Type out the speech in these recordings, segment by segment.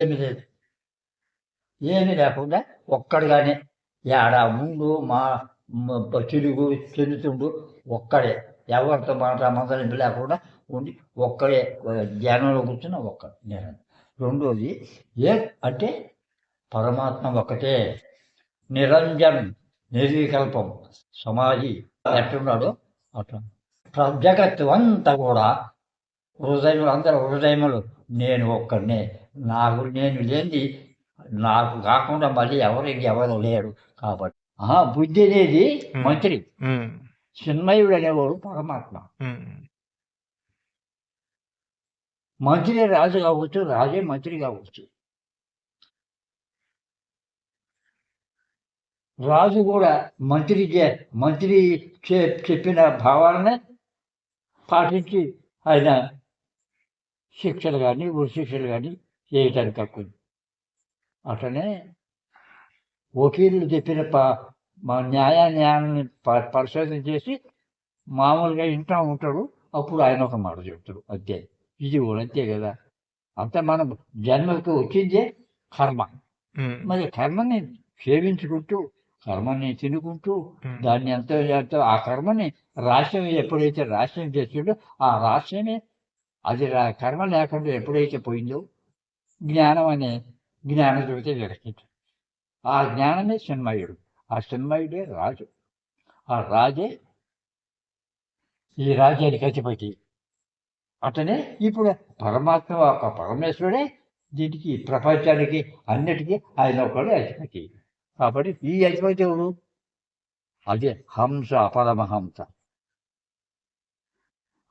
ఏమి లేదు, ఏమీ లేకుండా ఒక్కడిగానే ఏడా ముందు మా తిరుగు చెందుతుండు ఒక్కడే, ఎవరితో మాట మందలింపు లేకుండా ఉండి ఒక్కడే ధ్యానంలో కూర్చున్న ఒక్కడు నేను. రెండోది ఏ అంటే పరమాత్మ ఒక్కటే, నిరంజన్, నిర్వికల్పం, సమాధి ఎట్టున్నాడో అట్లా జగత్తు అంతా కూడా హృదయములు, అందరూ హృదయములు నేను ఒక్కడినే, నేను లేనిది నాకు కాకుండా మళ్ళీ ఎవరు లేరు. కాబట్టి బుద్ధి అనేది మంత్రి, చిన్మయుడు అనేవాడు పరమాత్మ. మంత్రి రాజు కావచ్చు, రాజే మంత్రి కావచ్చు. రాజు కూడా మంత్రి చెప్పిన భావాలనే పాటించి ఆయన శిక్షలు కానీ ఉరి శిక్షలు కానీ చేయటానికి తక్కువ. అట్లనే వకీలు చెప్పిన న్యాయాన్ని పరిశోధన చేసి మామూలుగా ఇంట్లో ఉంటాడు, అప్పుడు ఆయన ఒక మాట చెప్తాడు. అంతే, ఇది కూడా అంతే కదా. అంతా మనం జన్మకు వచ్చిందే కర్మ. మరి కర్మని సేవించుకుంటూ, కర్మని తినుకుంటూ, దాన్ని ఎంతో ఆ కర్మని రాష్ట్రం ఎప్పుడైతే రాష్ట్రం చేస్తుండో ఆ రాష్ట్రమే అది కర్మ లేకుండా ఎప్పుడైతే పోయిందో జ్ఞానం జ్యోతి వెలిగించు. ఆ జ్ఞానమే చిన్మయుడు, ఆ చిన్మయుడే రాజు, ఆ రాజే ఈ రాజ్యానికి అధిపతి. అతనే ఇప్పుడు పరమాత్మ, ఒక పరమేశ్వరుడే దీనికి ప్రపంచానికి అన్నిటికీ ఆయన ఒకడే అధిపతి. కాబట్టి ఈ అధిపతి ఎవరు? అదే హంస, పరమహంస.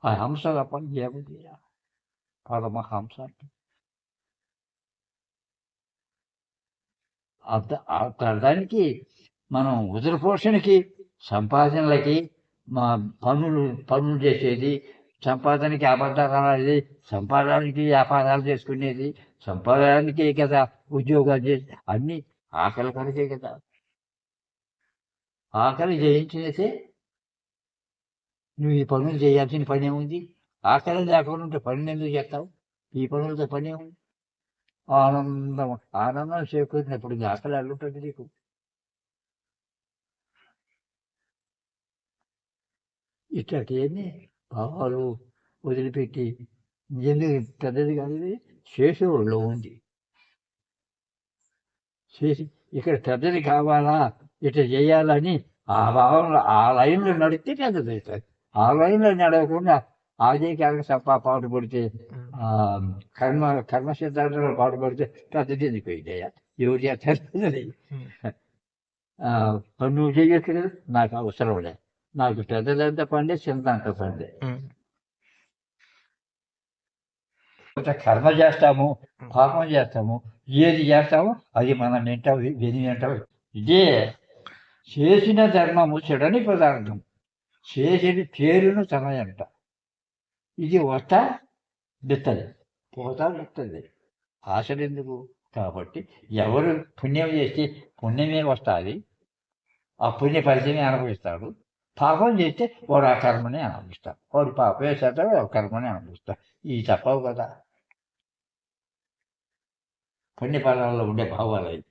ఆ హంస తప్ప ఏముంది? పరమహంస దానికి మనం ఉదరపోషణకి, సంపాదనలకి, మా పనులు చేసేది, సంపాదనకి అబద్ధాలు, సంపాదనకి వ్యాపారాలు చేసుకునేది, సంపాదనకి కదా ఉద్యోగాలు చేసి, అన్నీ ఆకలి కనుకే కదా. ఆకలి జయించినట్టే నువ్వు ఈ పనులు చేయాల్సిన పని ఏముంది? ఆకలి లేకుండా ఉంటే పనులు ఎందుకు చేస్తావు? ఈ పనులతో పని ఏముంది? ఆనందం చేకూరినప్పుడు ఆకలి అల్లుంటుంది నీకు. ఇట్లాంటివన్నీ భావాలు వదిలిపెట్టి ఎందుకు పెద్దది కానీ శేషువుల్లో ఉంది. ఇక్కడ పెద్దది కావాలా, ఇట్లా చేయాలని ఆ భావంలో ఆ లైన్లో నడిస్తే పెద్దది అవుతుంది. ఆ లైన్లో నడవకుండా అదే కాక పాటుపడితే కర్మ సిద్ధాంతంలో పాటుపడితే పెద్దది ఎందుకు అయ్యా? ఎవరు చేస్తారు పెద్దది? నువ్వు చేయొచ్చు కదా, నాకు అవసరం లే, నాకు పెద్దదంతా పండే, చిన్నదంతా పండే. కర్మ చేస్తాము, పాపం చేస్తాము, ఏది చేస్తామో అది మనం వింటాం, వింటాం. ఇదే చేసిన ధర్మము చెడని పదార్థం, చేసిన పేరును తనయంట. ఇది వస్తా బిత్తది, పోతా బిత్తది, ఆశలు ఎందుకు? కాబట్టి ఎవరు పుణ్యం చేస్తే పుణ్యమే వస్తుంది, ఆ పుణ్య ఫలితమే అనుభవిస్తాడు. పాపం చేస్తే వాడు ఆ కర్మని అనుభవిస్తాడు. వాడు పాపం చేస్తాడు, వాడు కర్మని అనుభవిస్తాడు. ఇది తప్పవు కదా. పుణ్యఫలాల్లో ఉండే భావాలు అవి.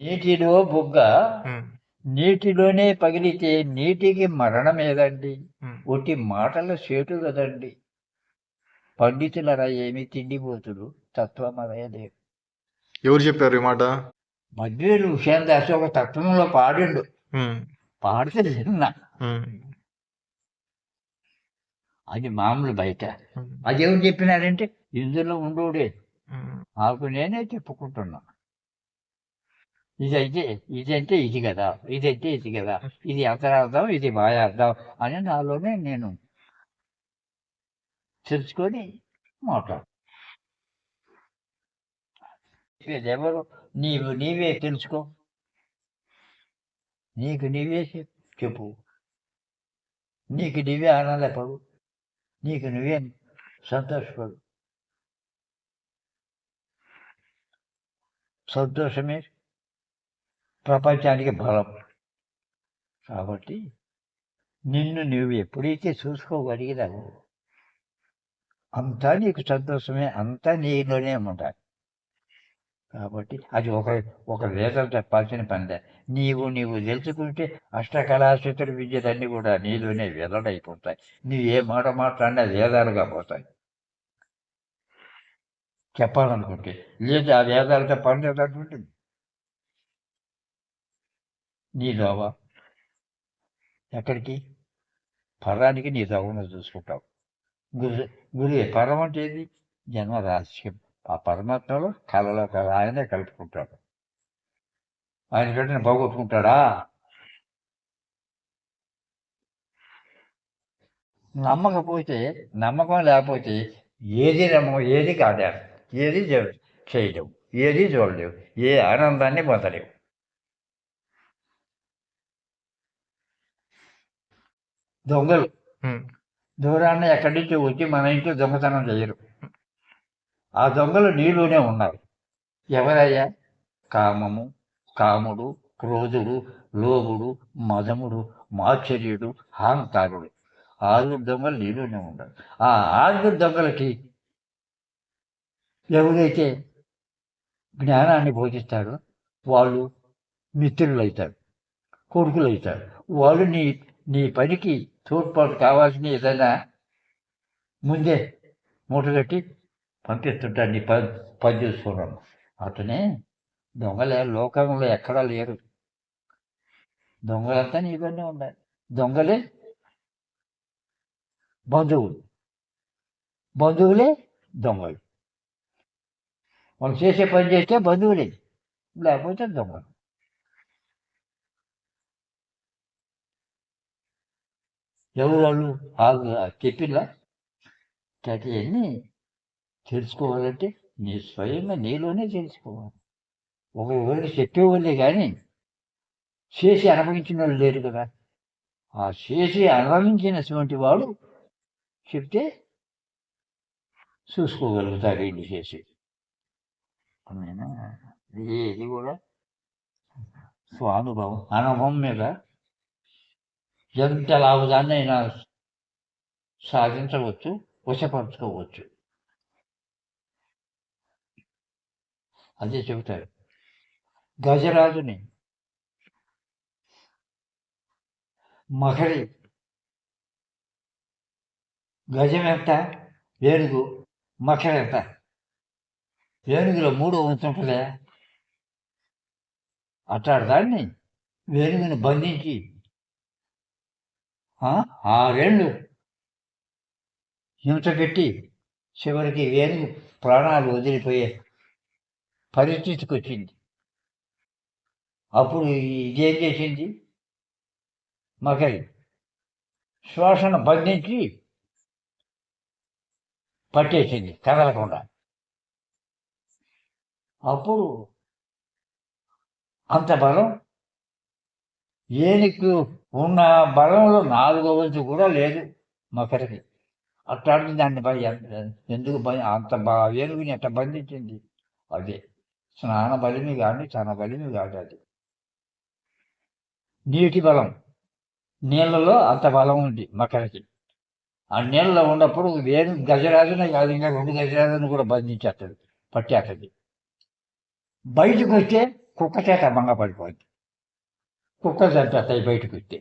నీటిలో బుగ్గ నీటిలోనే పగిలితే నీటికి మరణం ఏదండి? ఒట్టి మాటల చేటు కదండి. పండితులరా ఏమి తిండిపోతుడు, తత్వం అదేలేదు. ఎవరు చెప్పారు ఈ మాట? మధ్యలో హుషేందాస్ ఒక తత్వంలో పాడిండు, పాడితే విన్నా. అది మామూలు బయట. అది ఎవరు చెప్పినారంటే ఇందులో ఉండోడే, నాకు నేనే చెప్పుకుంటున్నా. ఇదంటే ఇది కదా, ఇదంటే ఇది కదా, ఇది అంతరార్థం, ఇది బాయార్థం అని నాలోనే నేను తెలుసుకొని మాట్లాడు. ఎవరు? నీవే తెలుసుకో, నీకు నీవే చెప్పు, నీకు నీవే ఆనందపడు, నీకు నువ్వే సంతోషపడు. సంతోషమే ప్రపంచానికి బలం. కాబట్టి నిన్ను నువ్వు ఎప్పుడైతే చూసుకోగలిగినావో అంతా నీకు సంతోషమే, అంతా నీలోనే ఉండాలి. కాబట్టి అది ఒక వేదం చెప్పాల్సిన పనిలే. నీవు తెలుసుకుంటే అష్టకళాశుతుల విద్యలన్నీ కూడా నీలోనే వెల్లడైపోతాయి. నువ్వు ఏ మాట మాట్లాడినా వేదాలుగా పోతాయి చెప్పాలనుకుంటే. లేదు ఆ వేదాలతో పని లేదనుకుంటుంది నీ దోవ ఎక్కడికి పరానికి నీ దోవను చూసుకుంటావు. గురి పరం అంటే ఏది? జన్మ రహస్యం. ఆ పరమాత్మలో కళలో కళ ఆయనే కలుపుకుంటాడు. ఆయన కంటే పోగొట్టుకుంటాడా? నమ్మకం లేకపోతే ఏది ఏది కాడారు, ఏది చేయలేవు, ఏది చూడలేవు, ఏ ఆనందాన్ని పొందలేవు. దొంగలు దూరాన్ని ఎక్కడి నుంచి వచ్చి మన ఇంట్లో దొంగతనం చేయరు. ఆ దొంగలు నీలోనే ఉన్నారు. ఎవరయ్యా? కామము, కాముడు, క్రోధుడు, లోభుడు, మదముడు, మాత్సర్యుడు, అహంకారుడు. 6 దొంగలు నీలోనే ఉన్నారు. ఆ 6 దొంగలకి ఎవరైతే జ్ఞానాన్ని బోధిస్తారో వాళ్ళు మిత్రులు అవుతారు, కొడుకులు అవుతారు. వాళ్ళు నీ పనికి తోడ్పాటు కావాల్సిన ఏదైనా ముందే మూటగట్టి పంపిస్తుంటారు. నీ పని చూసుకోవడం. అతనే దొంగలే. లోకంలో ఎక్కడా లేరు. దొంగలంతా నీలోనే ఉండాలి. దొంగలే బంధువులే దొంగలు. వాళ్ళు చేసే పని చేస్తే బంధువులే, లేకపోతే దొంగలు. ఎవరు వాళ్ళు? చెప్పిలా అన్నీ తెలుసుకోవాలంటే స్వయంగా నీలోనే తెలుసుకోవాలి. ఒకవేళ చెప్పేవాళ్ళే కానీ చేసి అనుభవించిన వాళ్ళు లేరు కదా. ఆ చేసి అనుభవించినటువంటి వాడు చెప్తే చూసుకోగలుగుతారు వీళ్ళు చేసి. ఇది కూడా స్వానుభవం, అనుభవం మీద ఎంత లాభదాన్ని అయినా సాధించవచ్చు, వశపరచుకోవచ్చు. అదే చెబుతారు. గజరాజుని మకరి గజం ఎంత, ఏనుగు మకరి ఎంత? ఏనుగులో 3 ఉంటుంటుందా? అట్లాంటి దాన్ని ఏనుగుని బంధించి 6 ఏళ్ళు హింస పెట్టి చివరికి ఏనుగు ప్రాణాలు వదిలిపోయే పరిస్థితికి వచ్చింది. అప్పుడు ఇదేం చేసింది? మకరి శ్వాసన బంధించి పట్టేసింది కదలకుండా. అప్పుడు అంత బలం ఏనుగు ఉన్న బలంలో 4వ వంతు కూడా లేదు మకరికి. అట్లాంటి దాన్ని ఎందుకు అంత ఏనుగుని ఎట్లా బంధించింది? అదే స్నాన బలిమి కానీ తన బలిమి కాదు. అది నీటి బలం. నీళ్ళలో అంత బలం ఉంది మకరికి. ఆ నీళ్ళలో ఉన్నప్పుడు గజరాజునే కాదు, ఇంకా 2 గజరాజులను కూడా బంధించేస్తుంది, పట్టేస్తుంది. బయటకు వస్తే కుక్క చేత భంగపడిపోద్ది. కుక్కలు చంపేస్తాయి బయటకు వస్తే.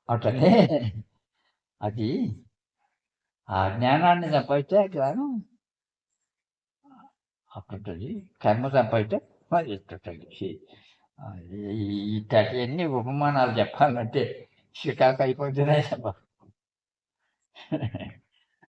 అట్లనే అది ఆ జ్ఞానాన్ని సంపాదిస్తే జ్ఞానం అట్లుంటుంది. కర్మ సంపాదిస్తే మరి ఇస్తుంటుంది. ఇట్లాంటివన్నీ ఉపమానాలు చెప్పాలంటే చికాకు అయిపోతున్నాయి.